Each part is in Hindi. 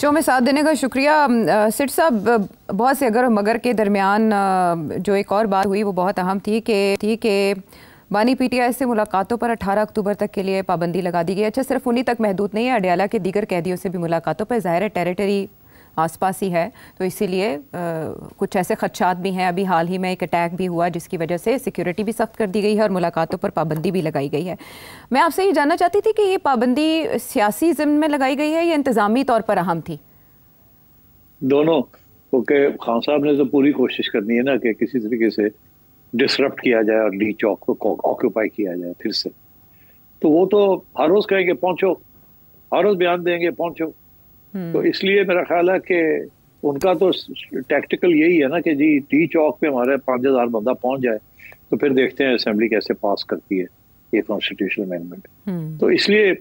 शो में साथ देने का शुक्रिया। सिट साहब, बहुत से अगर मगर के दरमियान जो एक और बात हुई वो बहुत अहम थी कि बानी पीटीआई से मुलाकातों पर 18 अक्टूबर तक के लिए पाबंदी लगा दी गई। अच्छा, सिर्फ उन्हीं तक महदूद नहीं है, अडयाला के दीगर कैदियों से भी मुलाकातों पर, ज़ाहिर है टेरिटरी आसपास ही है, तो इसीलिए कुछ ऐसे खदशात भी हैं। अभी हाल ही में एक अटैक भी हुआ जिसकी वजह से सिक्योरिटी भी सख्त कर दी गई है और मुलाकातों पर पाबंदी भी लगाई गई है। मैं आपसे ये जानना चाहती थी कि ये पाबंदी सियासी ज़िम्न में लगाई गई है या इंतज़ामी तौर पर अहम थी? दोनों, क्योंकि खान साहब ने तो पूरी कोशिश करनी है ना कि किसी तरीके से डिसरप्ट किया जाए और डी चौक को ऑक्यूपाई किया जाए फिर से। तो वो तो हर रोज कहेंगे पहुंचो, हर रोज बयान देंगे पहुंचो। तो इसलिए मेरा ख्याल है कि उनका तो टैक्टिकल यही है ना कि जी डी चौक पे हमारे 5000 बंदा पहुंच जाए, तो फिर देखते हैं असेंबली कैसे पास करती है ये कॉन्स्टिट्यूशनल अमेंडमेंट। तो इसलिए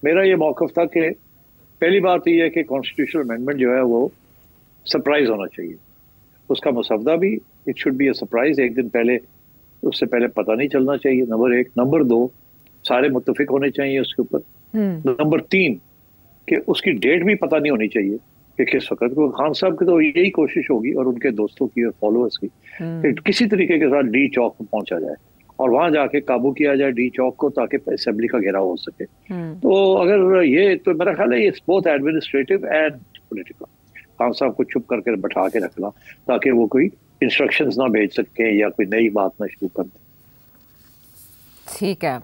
मेरा ये मौकफ था कि पहली बात ये है कि कॉन्स्टिट्यूशनल अमेंडमेंट जो है वो सरप्राइज होना चाहिए, उसका मसवदा भी it should be a surprise. एक दिन पहले, उससे पहले पता नहीं चलना चाहिए, नंबर एक। नंबर दो, सारे मुत्तफिक होने चाहिए उसके ऊपर। नंबर तीन, कि उसकी डेट भी पता नहीं होनी चाहिए कि किस वक्त को। खान साहब की तो यही कोशिश होगी और उनके दोस्तों की और फॉलोअर्स की कि किसी तरीके के साथ डी चौक पर पहुंचा जाए और वहां जाके काबू किया जाए डी चौक को, ताकि असेंबली का घेराव हो सके। तो अगर ये, तो मेरा ख्याल है ये both administrative and political. Khan साहब को चुप करके बैठा के रखना ताकि वो कोई इंस्ट्रक्शंस ना भेज सके या कोई नई बात ना शुरू कर दे। ठीक है।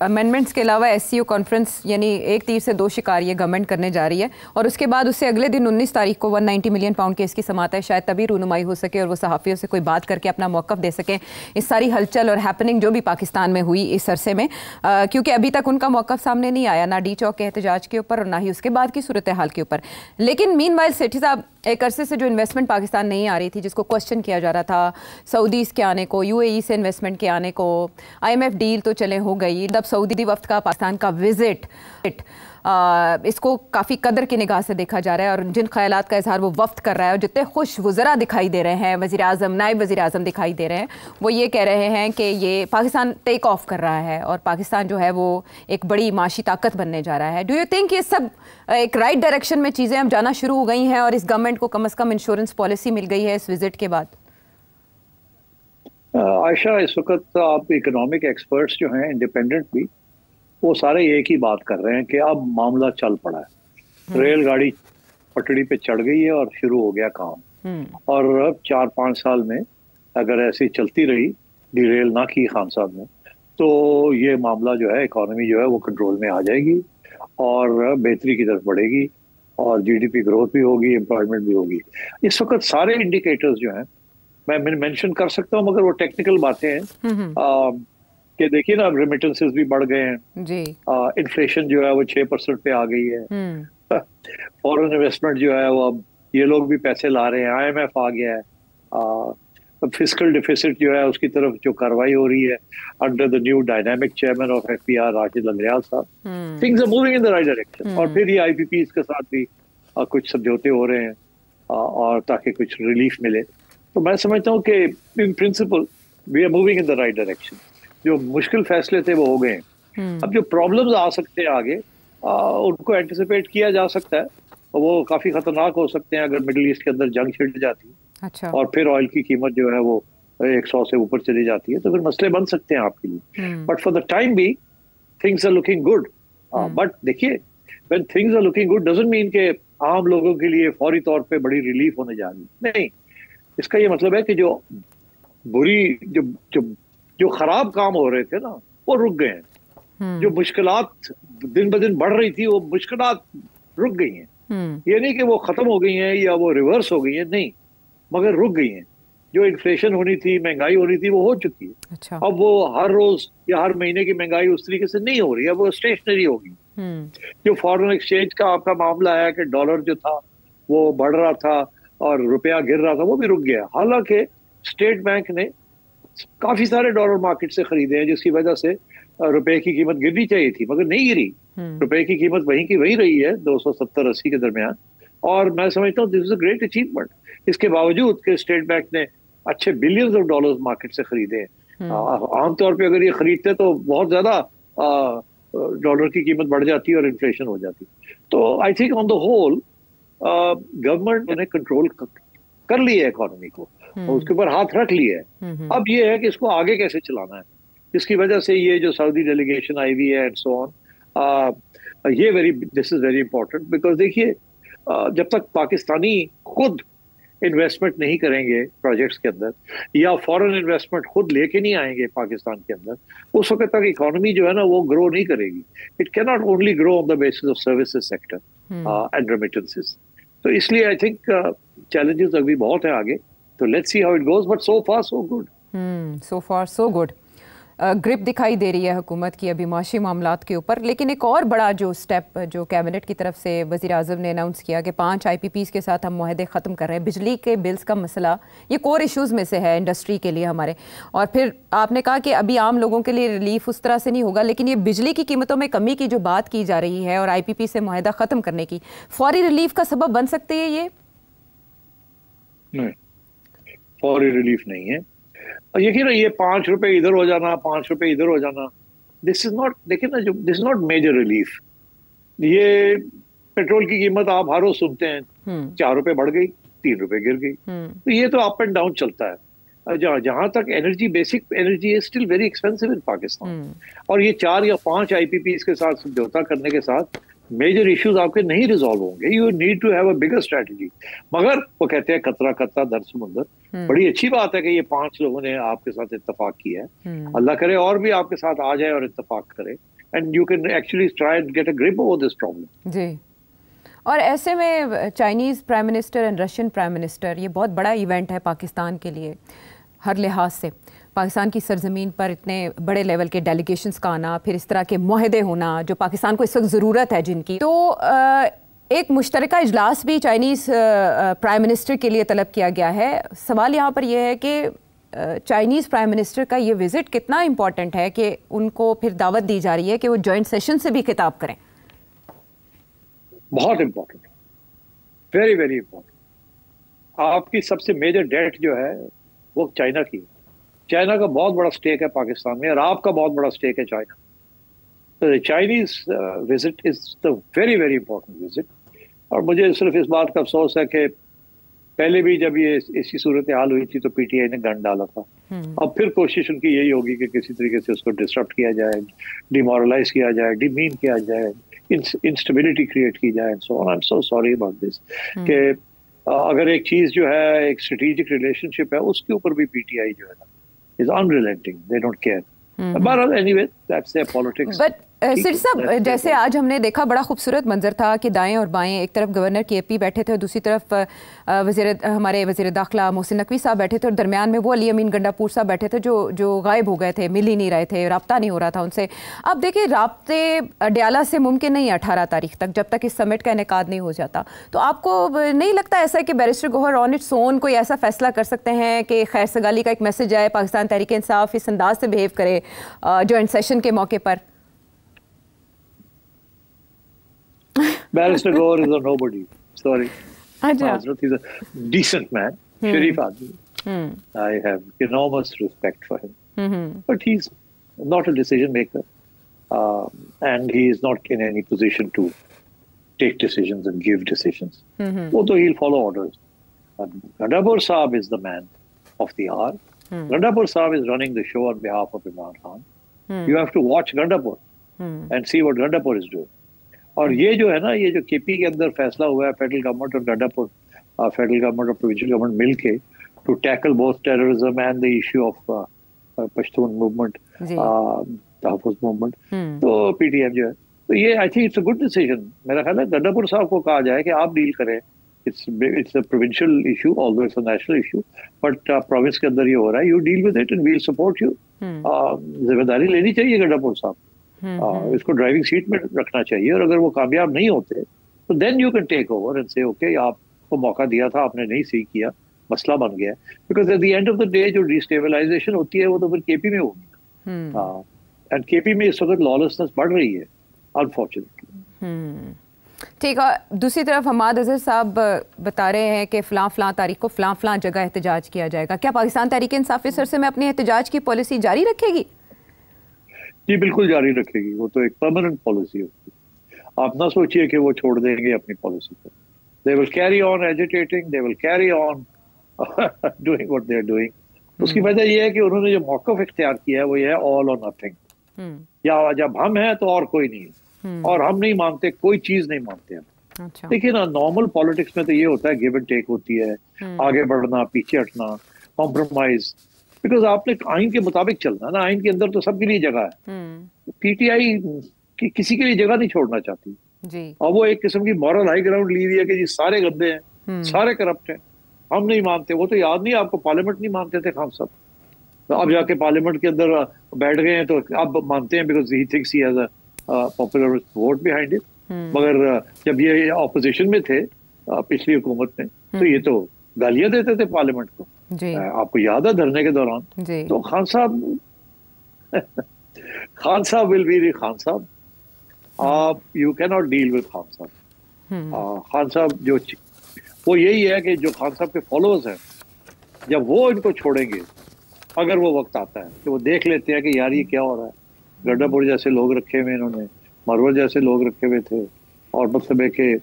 अमेंडमेंट्स के अलावा एससीओ कॉन्फ्रेंस यानी एक तीर से दो शिकार ये गवर्नमेंट करने जा रही है और उसके बाद उससे अगले दिन 19 तारीख को 190 मिलियन पाउंड केस की समाअत है। शायद तभी रूनुमाई हो सके और वो सहाफ़ियों से कोई बात करके अपना मौक़िफ़ दे सकें इस सारी हलचल और हैपनिंग जो भी पाकिस्तान में हुई इस अरसे में, क्योंकि अभी तक उनका मौक़िफ़ सामने नहीं आया, ना डी चौक के एहतजाज के ऊपर और ना ही उसके बाद की सूरत हाल के ऊपर। लेकिन मीनवाइल सेठी साहब, एक अरसे से जो इन्वेस्टमेंट पाकिस्तान नहीं आ रही थी, जिसको क्वेश्चन किया जा रहा था सऊदीज़ के आने को, यूएई से इन्वेस्टमेंट के आने को, IMF डील तो चले हो गई, तब सऊदी वफ्द का पाकिस्तान का विजिट, इसको काफ़ी कदर की निगाह से देखा जा रहा है और जिन ख्यालात का इजहार वो वफ्द कर रहा है और जितने खुश वज़रा दिखाई दे रहे हैं, वज़ीर आज़म, नायब वज़ीर आज़म दिखाई दे रहे हैं, वो ये कह रहे हैं कि ये पाकिस्तान टेक ऑफ कर रहा है और पाकिस्तान जो है वो एक बड़ी माशी ताकत बनने जा रहा है। डू यू थिंक ये सब एक राइट डायरेक्शन में चीज़ें अब जाना शुरू हो गई हैं और इस गवर्नमेंट को कम अज़ कम इंश्योरेंस पॉलिसी मिल गई है इस विजिट के बाद? आयशा, इस वक्त आप इकोनॉमिक एक्सपर्ट्स जो हैं इंडिपेंडेंट भी, वो सारे एक ही बात कर रहे हैं कि अब मामला चल पड़ा है, रेलगाड़ी पटड़ी पे चढ़ गई है और शुरू हो गया काम। और अब 4-5 साल में अगर ऐसी चलती रही, डिरेल ना की खान साहब ने, तो ये मामला जो है, इकोनॉमी जो है वो कंट्रोल में आ जाएगी और बेहतरी की तरफ बढ़ेगी और GDP ग्रोथ भी होगी, एम्प्लॉयमेंट भी होगी। इस वक्त सारे इंडिकेटर्स जो हैं मैं मेंशन कर सकता हूँ, मगर वो टेक्निकल बातें हैं कि देखिए ना, रेमिटेंसेस भी बढ़ गए हैं जी, इन्फ्लेशन जो है वो 6% पे आ गई है, फॉरेन इन्वेस्टमेंट जो है वो, अब ये लोग भी पैसे ला रहे हैं, IMF आ गया है, फिस्कल डिफिसिट जो है उसकी तरफ जो कार्रवाई हो रही है under the new dynamic chairman of FPR Rashid Langrial साहब, things are moving in the right direction. और फिर ये IPPs के साथ भी कुछ समझौते हो रहे हैं और ताकि कुछ रिलीफ मिले। तो मैं समझता हूँ कि in principle we are moving in the right direction. जो मुश्किल फैसले थे वो हो गए हैं। अब जो प्रॉब्लम्स आ सकते हैं आगे, उनको एंटिसिपेट किया जा सकता है और वो काफी खतरनाक हो सकते हैं अगर मिडिल ईस्ट के अंदर जंग छिड़ जाती है। अच्छा। और फिर ऑयल की कीमत जो है वो 100 से ऊपर चली जाती है, तो फिर मसले बन सकते हैं आपके लिए। But for the time be things are looking good. But देखिए, when things are looking good doesn't mean कि आम लोगों के लिए फौरी तौर पे बड़ी रिलीफ होने जा रही है, नहीं। इसका ये मतलब है कि जो बुरी, जो खराब काम हो रहे थे ना, वो रुक गए हैं। जो मुश्किलात दिन ब दिन बढ़ रही थी, वो मुश्किलात रुक गई हैं। ये नहीं कि वो खत्म हो गई हैं या वो रिवर्स हो गई हैं, नहीं, मगर रुक गई हैं। जो इन्फ्लेशन होनी थी, महंगाई होनी थी, वो हो चुकी है। अच्छा। अब वो हर रोज या हर महीने की महंगाई उस तरीके से नहीं हो रही है, वो स्टेशनरी होगी। जो फॉरेन एक्सचेंज का आपका मामला है कि डॉलर जो था वो बढ़ रहा था और रुपया गिर रहा था, वो भी रुक गया। हालांकि स्टेट बैंक ने काफी सारे डॉलर मार्केट से खरीदे हैं, जिसकी वजह से रुपए की कीमत गिरनी चाहिए थी मगर नहीं गिरी। रुपए की कीमत वहीं की वहीं रही है, 270-80 के दरमियान। और मैं समझता हूँ this is a great achievement. इसके बावजूद कि स्टेट बैंक ने अच्छे बिलियंस ऑफ डॉलर्स मार्केट से खरीदे हैं। आमतौर पे अगर ये खरीदते तो बहुत ज्यादा डॉलर की कीमत बढ़ जाती और इन्फ्लेशन हो जाती। तो I think on the whole government ने कंट्रोल कर लिया है इकोनॉमी को और उसके ऊपर हाथ रख लिया है। अब ये है कि इसको आगे कैसे चलाना है, इसकी वजह से ये जो सऊदी डेलीगेशन आई हुई है एंड सो ऑन, ये this is very important because देखिए जब तक पाकिस्तानी खुद इन्वेस्टमेंट नहीं करेंगे प्रोजेक्ट्स के अंदर या फॉरेन इन्वेस्टमेंट खुद लेके नहीं आएंगे पाकिस्तान के अंदर, उस वक्त तक इकोनॉमी जो है ना वो ग्रो नहीं करेगी। It can not only grow on the basis of services sector and remittances. तो इसलिए आई थिंक चैलेंजेस अभी बहुत है आगे, तो let's see how it goes, but so far so good. So far so good. Grip दिखाई दे रही है हुकूमत की अभी माशी मामलात के ऊपर। लेकिन एक और बड़ा जो स्टेप जो कैबिनेट की तरफ से वज़ीर आज़म ने अनाउंस किया कि 5 IPPs के साथ हम मुआहदे ख़त्म कर रहे हैं। बिजली के बिल्स का मसला ये कोर इश्यूज़ में से है इंडस्ट्री के लिए हमारे। और फिर आपने कहा कि अभी आम लोगों के लिए रिलीफ उस तरह से नहीं होगा, लेकिन ये बिजली की कीमतों में कमी की जो बात की जा रही है और IPP से मुआहदा ख़त्म करने की फौरी रिलीफ का सबब बन सकती है ये? नहीं, फौरी रिलीफ नहीं है। यकीन ये 5 रुपए इधर हो जाना, 5 रुपए इधर हो जाना, दिस इज नॉट, देखिए ना, जो this is not major relief. ये पेट्रोल की कीमत आप हर रोज सुनते हैं 4 रुपए बढ़ गई, 3 रुपए गिर गई, तो ये तो अप एंड डाउन चलता है। जहां तक energy, basic energy is still very expensive in Pakistan, और ये 4 या 5 IPPs के साथ समझौता करने के साथ मेजर इश्यूज आपके नहीं रिजॉल्व होंगे। You need to have a bigger strategy. मगर वो कहते हैं कतरा कतरा दर समुंदर। बड़ी अच्छी बात है कि ये 5 लोगों ने आपके साथ इत्तेफाक किया है। अल्लाह करे और भी आपके साथ आ जाए और इत्तेफाक करे, and you can actually try and get a grip over this problem. जी, और ऐसे में Chinese prime minister and Russian prime minister, ये बहुत बड़ा इवेंट है पाकिस्तान के लिए हर लिहाज से। पाकिस्तान की सरजमीन पर इतने बड़े लेवल के डेलीगेशंस का आना, फिर इस तरह के मुआहदे होना जो पाकिस्तान को इस वक्त ज़रूरत है जिनकी, तो एक मुश्तरका इजलास भी चाइनीज़ प्राइम मिनिस्टर के लिए तलब किया गया है। सवाल यहाँ पर यह है कि चाइनीज़ प्राइम मिनिस्टर का ये विज़िट कितना इम्पॉर्टेंट है कि उनको फिर दावत दी जा रही है कि वो जॉइंट सेशन से भी खिताब करें। बहुत इम्पोर्टेंट, वेरी वेरी इम्पोर्टेंट। आपकी सबसे मेजर डेट जो है वो चाइना की है। चाइना का बहुत बड़ा स्टेक है पाकिस्तान में, और आपका बहुत बड़ा स्टेक है चाइना। तो Chinese visit is the very very important visit. और मुझे सिर्फ इस बात का अफसोस है कि पहले भी जब ये ऐसी सूरत हाल हुई थी तो PTI ने गन डाला था। अब फिर कोशिश उनकी यही होगी कि किसी तरीके से उसको डिसरप्ट किया जाए, डिमोरलाइज किया जाए, डिमीन किया जाए, इंस्टेबिलिटी क्रिएट की जाए। So I am so sorry about this कि अगर एक चीज जो है एक स्ट्रेटेजिक रिलेशनशिप है उसके ऊपर भी PTI जो है ना is unrelenting. They don't care. But anyway, that's their politics. But सिर साहब, जैसे आज हमने देखा बड़ा खूबसूरत मंजर था कि दाएं और बाएं, एक तरफ गवर्नर KP बैठे थे और दूसरी तरफ हमारे वज़ीर दाखिला मोहसिन नकवी साहब बैठे थे, और दरमियान में वो अली अमीन गंडापुर साहब बैठे थे जो गायब हो गए थे, मिल ही नहीं रहे थे, राब्ता नहीं हो रहा था उनसे। अब देखिए, राब्ते अडयाला से मुमकिन नहीं है 18 तारीख तक, जब तक इस समिट का इनेकाद नहीं हो जाता। तो आपको नहीं लगता ऐसा है कि barrister Gohar on its own कोई ऐसा फैसला कर सकते हैं कि खैर सगाली का एक मैसेज आए, पाकिस्तान तहरीक इंसाफ इस अंदाज से बिहेव करे जॉइंट सेशन के मौके पर? Barrister Gohar is a nobody. Sorry. He's a decent man, Sharif Admi. I have enormous respect for him. But he's not a decision maker. And he is not in any position to take decisions and give decisions. Although he'll follow orders. Gandapur Saab is the man of the hour. Gandapur Saab is running the show on behalf of Imran Khan. You have to watch Gandapur and see what Gandapur is doing. और ये जो है ना, ये जो KP के अंदर फैसला हुआ है, फेडरल गवर्नमेंट और गंडापुर, फेडरल गवर्नमेंट और प्रोविंशियल गवर्नमेंट मिलके to tackle both terrorism and the issue of Pashtun movement, तहफ़्फ़ुज़ मूवमेंट, तो PTM जो है, तो ये I think it's a good decision. मेरा ख्याल है गंडापुर साहब को कहा जाए कि आप डील करें, it's a provincial issue, although it's a national issue, but province के अंदर ये हो रहा है, you deal with it and we will support you. जिम्मेदारी लेनी चाहिए गंडापुर साहब, इसको ड्राइविंग सीट में रखना चाहिए, और अगर वो कामयाब नहीं होते तो then you can take over and say okay, आपको मौका दिया था, आपने नहीं सही किया, मसला बन गया। Because at the end of the day जो डिस्टेबलाइजेशन होती है वो तो फिर KP में होगी, एंड KP में इस वक्त लॉलेसनेस बढ़ रही है अनफॉर्चुनेटली। ठीक है। दूसरी तरफ हमाद अजहर साहब बता रहे हैं कि फ़लाँ तारीख को फ़लाँ जगह एहतजाज किया जाएगा। क्या पाकिस्तान तहरीक इंसाफ इस अरसे में अपनी एहतजाज की पॉलिसी जारी रखेगी? जी बिल्कुल जारी रखेगी, वो तो एक परमानेंट पॉलिसी होगी। आप ना सोचिए कि वो छोड़ देंगे अपनी पॉलिसी को। They will carry on agitating, they will carry on doing what they are doing. उसकी वजह यह है कि उन्होंने जो मौक़िफ़ इख्तियार किया है वो ये है ऑल और नथिंग। या जब हम हैं तो और कोई नहीं है, और हम नहीं मानते, कोई चीज नहीं मानते हम। अच्छा। देखिए ना, नॉर्मल पॉलिटिक्स में तो ये होता है, गिव एंड टेक होती है, आगे बढ़ना, पीछे हटना, कॉम्प्रोमाइज, बिकॉज आपने आइन के मुताबिक चलना है ना। आइन के अंदर तो सबके लिए जगह है। पीटीआई किसी के लिए जगह नहीं छोड़ना चाहती जी। और वो एक किस्म की मॉरल हाई ग्राउंड ली हुई है कि जी सारे गंदे हैं, सारे करप्ट हैं, हम नहीं मानते। वो तो याद नहीं आपको, पार्लियामेंट नहीं मानते थे खान साहब, तो अब जाके पार्लियामेंट के अंदर बैठ गए हैं तो अब मानते हैं, because he thinks he has a popular vote behind it. मगर जब ये ऑपोजिशन में थे पिछली हुकूमत में, तो ये तो गालियां देते थे पार्लियामेंट को जी। आपको याद है धरने के दौरान जी। तो खान साहब विल बी खान साहब, आप you can not deal with Khan साहब। खान साहब जो वो यही है कि जो खान साहब के फॉलोअर्स हैं, जब वो इनको छोड़ेंगे, अगर वो वक्त आता है कि वो देख लेते हैं कि यार ये क्या हो रहा है, गड्ढापुर जैसे लोग रखे हुए इन्होंने, मरवर जैसे लोग रखे हुए थे, और मतलब है कि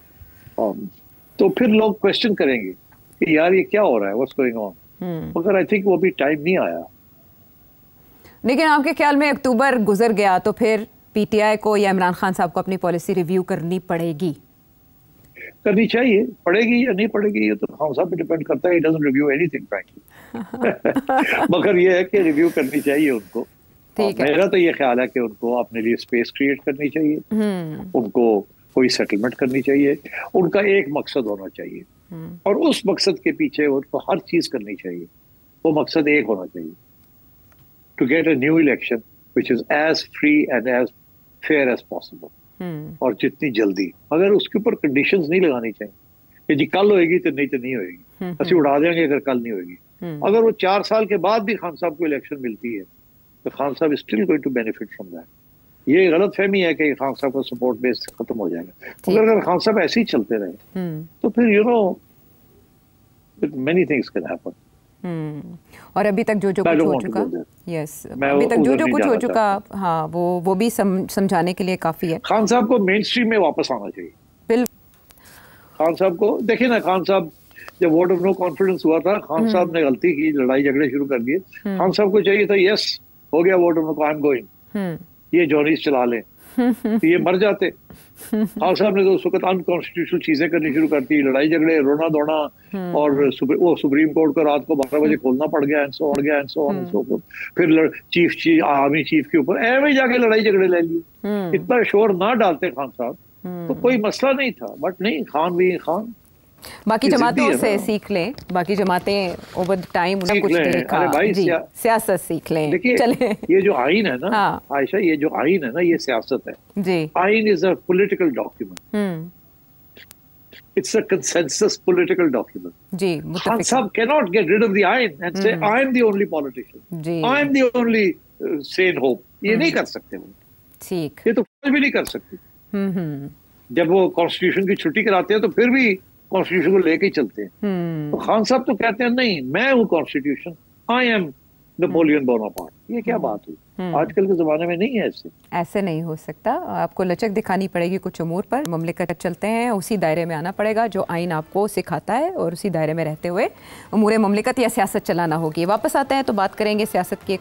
तो फिर लोग क्वेश्चन करेंगे कि यार ये क्या हो रहा है, व्हाट्स गोइंग ऑन। मगर आई थिंक वो भी टाइम नहीं आया। लेकिन आपके ख्याल में अक्टूबर गुजर गया तो फिर पीटीआई को या इमरान खान साहब को अपनी पॉलिसी रिव्यू करनी पड़ेगी? करनी चाहिए, पड़ेगी या नहीं पड़ेगी ये तो खान साहब पे डिपेंड करता है। He doesn't review anything frankly. मगर ये है कि रिव्यू करनी चाहिए उनको। मेरा तो ये ख्याल है कि उनको अपने लिए स्पेस क्रिएट करनी चाहिए, उनको कोई सेटलमेंट करनी चाहिए, उनका एक मकसद होना चाहिए, और उस मकसद के पीछे उनको हर चीज करनी चाहिए। वो मकसद एक होना चाहिए, to get a new election which is as free and as fair as possible, और जितनी जल्दी। मगर उसके ऊपर कंडीशंस नहीं लगानी चाहिए कि जी कल होएगी तो नहीं होएगी, ਅਸੀਂ उड़ा देंगे अगर कल नहीं होएगी। अगर वो 4 साल के बाद भी खान साहब को इलेक्शन मिलती है तो खान साहब still going to benefit from that. ये गलत फहमी है कि खान साहब का सपोर्ट बेस खत्म हो जाएगा। मगर अगर खान साहब ऐसे ही चलते रहे तो फिर you know many things can happen. और अभी तक जो कुछ हो चुका, यस, अभी तक जो कुछ हो चुका, हाँ, वो भी समझाने के लिए काफी है। खान साहब को मेन स्ट्रीम में वापस आना चाहिए। खान साहब को देखिए ना, खान साहब जब वोट ऑफ नो कॉन्फिडेंस हुआ था, खान साहब ने गलती की, लड़ाई झगड़े शुरू कर दिए। खान साहब को चाहिए था यस हो गया vote of no, I am going, ये जॉनीज चला लें, तो ये मर जाते। खान साहब ने तो उस वक्त अनकॉन्स्टिट्यूशनल चीजें करनी शुरू कर दी, लड़ाई झगड़े, रोना धोना, और वो सुप्रीम कोर्ट को रात को 12 बजे खोलना पड़ गया, एंड सो ऑन। फिर आर्मी चीफ के ऊपर एवं जाके लड़ाई झगड़े ले लिए। इतना शोर ना डालते खान साहब तो कोई मसला नहीं था, बट नहीं, खान भी खान। बाकी जमातों से सीख लें, बाकी जमातें ओवर द टाइम उन्हें कुछ देखा, सियासत सीख लें। देखिए ये जो आइन है ना आयशा, ये जो आइन है ना, ये सियासत है जी। आइन is a political document, it's a consensus political document जी। खान साहब can not get rid of the आइन and say I am the only politician जी, I am the only sane hope. ये नहीं कर सकते वो, ठीक, ये तो कुछ भी नहीं कर सकते। जब वो कॉन्स्टिट्यूशन की छुट्टी कराते हैं तो फिर भी कॉन्स्टिट्यूशन को लेके ही चलते हैं। तो खान साहब तो कहते हैं नहीं, मैं हूँ constitution, I am Napoleon Bonaparte. ये क्या बात हुई? आजकल के जमाने में नहीं है, ऐसे नहीं हो सकता। आपको लचक दिखानी पड़ेगी कुछ उमूर पर, ममलिकत चलते हैं उसी दायरे में आना पड़ेगा जो आइन आपको सिखाता है, और उसी दायरे में रहते हुए उमूर ममलिकत या सियासत चलाना होगी। वापस आते हैं तो बात करेंगे सियासत की।